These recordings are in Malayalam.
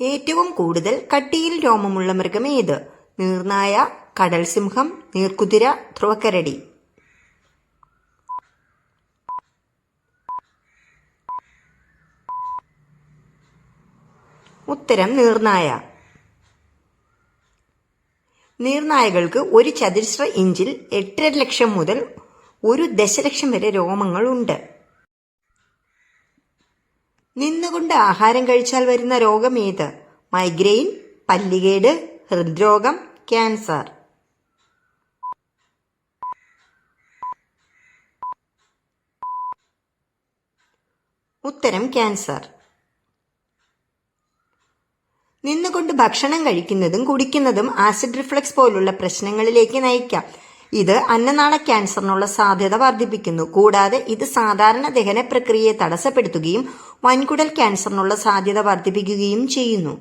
ഏറ്റവും കൂടുതൽ കട്ടിയിൽ രോമമുള്ള മൃഗം ഏത്? നീർനായ, കടൽ സിംഹം, നീർക്കുതിര, ധ്രുവക്കരടി. ഉത്തരം നീർനായ. നീർനായകൾക്ക് 1 ചതുരശ്ര ഇഞ്ചിൽ 8.5 ലക്ഷം മുതൽ 1 ദശലക്ഷം വരെ രോമങ്ങൾ ഉണ്ട്. നിന്നുകൊണ്ട് ആഹാരം കഴിച്ചാൽ വരുന്ന രോഗം ഏത്? മൈഗ്രെയിൻ, പല്ലികേട്, ഹൃദ്രോഗം, ക്യാൻസർ. ഉത്തരം ക്യാൻസർ. നിന്നുകൊണ്ട് ഭക്ഷണം കഴിക്കുന്നതും കുടിക്കുന്നതും ആസിഡ് റിഫ്ലക്സ് പോലുള്ള പ്രശ്നങ്ങളിലേക്ക് നയിക്കാം. ഇത് അന്നനാള ക്യാൻസറിനുള്ള സാധ്യത വർദ്ധിപ്പിക്കുന്നു. കൂടാതെ ഇത് സാധാരണ ദഹന പ്രക്രിയയെ തടസ്സപ്പെടുത്തുകയും വൻകുടൽ ക്യാൻസറിനുള്ള സാധ്യത വർദ്ധിപ്പിക്കുകയും ചെയ്യുന്നു.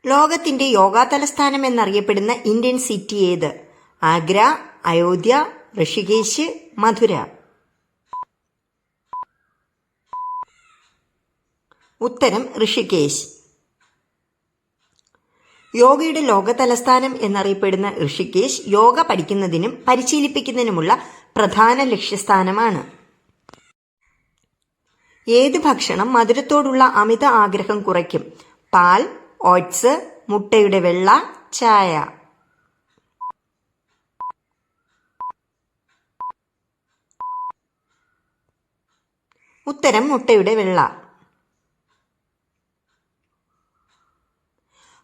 ലോകത്തിന്റെ യോഗാ തലസ്ഥാനം എന്നറിയപ്പെടുന്ന ഇന്ത്യൻ സിറ്റി ഏത്? ആഗ്ര, അയോധ്യ, ഋഷികേശ്, മധുര. ഉത്തരം ഋഷികേശ്. യോഗയുടെ ലോക തലസ്ഥാനം എന്നറിയപ്പെടുന്ന ഋഷികേശ് യോഗ പഠിക്കുന്നതിനും പരിശീലിപ്പിക്കുന്നതിനുമുള്ള പ്രധാന ലക്ഷ്യസ്ഥാനമാണ്. ഏത് ഭക്ഷണം മധുരത്തോടുള്ള അമിത ആഗ്രഹം കുറയ്ക്കും? പാൽ, ഓട്സ്, മുട്ടയുടെ വെള്ള, ചായ. ഉത്തരം മുട്ടയുടെ വെള്ള.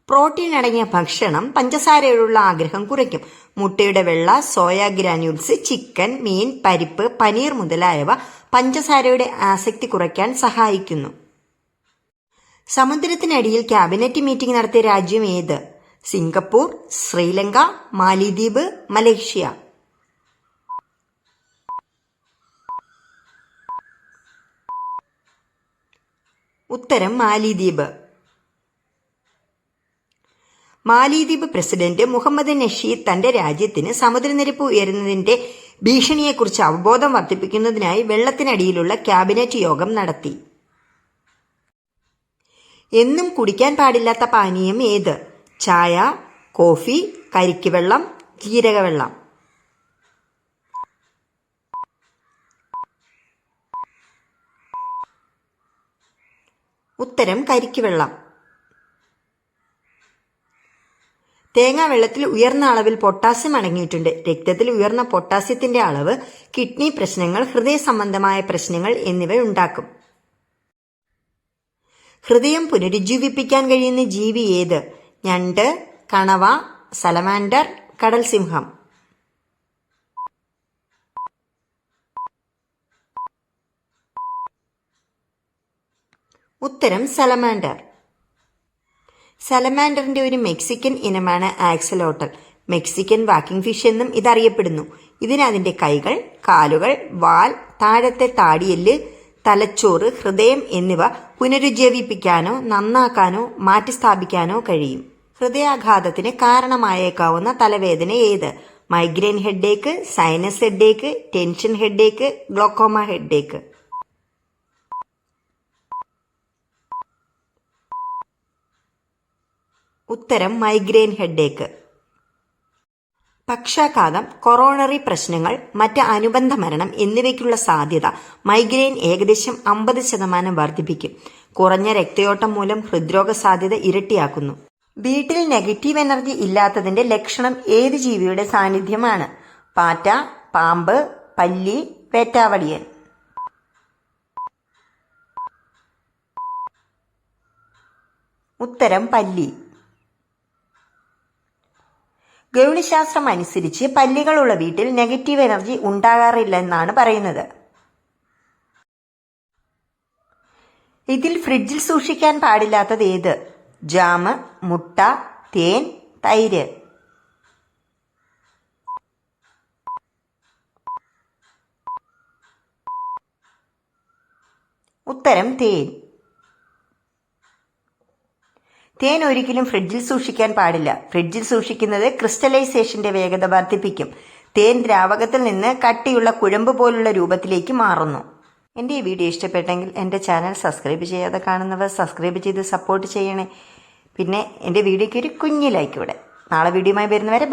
പ്രോട്ടീൻ അടങ്ങിയ ഭക്ഷണം പഞ്ചസാരയോടുള്ള ആഗ്രഹം കുറയ്ക്കും. മുട്ടയുടെ വെള്ള, സോയ ഗ്രാന്യൂൾസ്, ചിക്കൻ, മീൻ, പരിപ്പ്, പനീർ മുതലായവ പഞ്ചസാരയുടെ ആസക്തി കുറയ്ക്കാൻ സഹായിക്കുന്നു. സമുദ്രത്തിനടിയിൽ ക്യാബിനറ്റ് മീറ്റിംഗ് നടത്തിയ രാജ്യം ഏത്? സിംഗപ്പൂർ, ശ്രീലങ്ക, മാലിദ്വീപ്, മലേഷ്യ. ഉത്തരം മാലിദ്വീപ്. മാലിദ്വീപ് പ്രസിഡന്റ് മുഹമ്മദ് നഷീദ് തന്റെ രാജ്യത്തിന് സമുദ്രനിരപ്പ് ഉയരുന്നതിന്റെ ഭീഷണിയെക്കുറിച്ച് അവബോധം വർദ്ധിപ്പിക്കുന്നതിനായി വെള്ളത്തിനടിയിലുള്ള ക്യാബിനറ്റ് യോഗം നടത്തി. എന്നും കുടിക്കാൻ പാടില്ലാത്ത പാനീയം ഏത്? ചായ, കോഫി, കരിക്ക് വെള്ളം, ജീരകവെള്ളം. ഉത്തരം കരിക്ക് വെള്ളം. തേങ്ങാ വെള്ളത്തിൽ ഉയർന്ന അളവിൽ പൊട്ടാസ്യം അടങ്ങിയിട്ടുണ്ട്. രക്തത്തിൽ ഉയർന്ന പൊട്ടാസ്യത്തിന്റെ അളവ് കിഡ്നി പ്രശ്നങ്ങൾ, ഹൃദയ സംബന്ധമായ പ്രശ്നങ്ങൾ എന്നിവ ഉണ്ടാക്കും. ഹൃദയം പുനരുജ്ജീവിപ്പിക്കാൻ കഴിയുന്ന ജീവി ഏത്? ഞണ്ട്, കണവ, സലമാൻഡർ, കടൽ സിംഹം. ഉത്തരം സലമാൻഡർ. സലമാൻഡറിന്റെ ഒരു മെക്സിക്കൻ ഇനമാണ് ആക്സലോട്ടൽ. മെക്സിക്കൻ വാക്കിംഗ് ഫിഷ് എന്നും ഇതറിയപ്പെടുന്നു. ഇതിന് അതിന്റെ കൈകൾ, കാലുകൾ, വാൽ, താഴത്തെ താടിയെല്ല്, തലച്ചോറ്, ഹൃദയം എന്നിവ പുനരുജ്ജീവിപ്പിക്കാനോ നന്നാക്കാനോ മാറ്റിസ്ഥാപിക്കാനോ കഴിയും. ഹൃദയാഘാതത്തിന് കാരണമായേക്കാവുന്ന തലവേദന ഏത്? Migraine headache, sinus headache, tension headache, glaucoma headache. ഉത്തരം മൈഗ്രെയിൻ ഹെഡേക്ക്. പക്ഷാഘാതം, കൊറോണറി പ്രശ്നങ്ങൾ, മറ്റ് അനുബന്ധ മരണം എന്നിവയ്ക്കുള്ള സാധ്യത മൈഗ്രെയിൻ ഏകദേശം 50% വർദ്ധിപ്പിക്കും. കുറഞ്ഞ രക്തയോട്ടം മൂലം ഹൃദ്രോഗ സാധ്യത ഇരട്ടിയാക്കുന്നു. വീട്ടിൽ നെഗറ്റീവ് എനർജി ഇല്ലാത്തതിന്റെ ലക്ഷണം ഏത് ജീവിയുടെ സാന്നിധ്യമാണ്? പാറ്റ, പാമ്പ്, പല്ലി, വേട്ടാവളിയൻ. ഉത്തരം പല്ലി. ഗൗണിശാസ്ത്രം അനുസരിച്ച് പല്ലികളുള്ള വീട്ടിൽ നെഗറ്റീവ് എനർജി ഉണ്ടാകാറില്ലെന്നാണ് പറയുന്നത്. ഇതിൽ ഫ്രിഡ്ജിൽ സൂക്ഷിക്കാൻ പാടില്ലാത്തത് ഏത്? ജാം, മുട്ട, തേൻ, തൈര്. ഉത്തരം തേൻ. തേൻ ഒരിക്കലും ഫ്രിഡ്ജിൽ സൂക്ഷിക്കാൻ പാടില്ല. ഫ്രിഡ്ജിൽ സൂക്ഷിക്കുന്നത് ക്രിസ്റ്റലൈസേഷന്റെ വേഗത വർദ്ധിപ്പിക്കും. തേൻ ദ്രാവകത്തിൽ നിന്ന് കട്ടിയുള്ള കുഴമ്പ് പോലുള്ള രൂപത്തിലേക്ക് മാറുന്നു. എൻ്റെ ഈ വീഡിയോ ഇഷ്ടപ്പെട്ടെങ്കിൽ എൻ്റെ ചാനൽ സബ്സ്ക്രൈബ് ചെയ്യാതെ കാണുന്നവർ സബ്സ്ക്രൈബ് ചെയ്ത് സപ്പോർട്ട് ചെയ്യണേ. പിന്നെ എൻ്റെ വീഡിയോയ്ക്ക് ഒരു കുഞ്ഞു ലൈക്ക് കൂടെ. നാളെ വീഡിയോയുമായി വരുന്നവരെ ബൈ.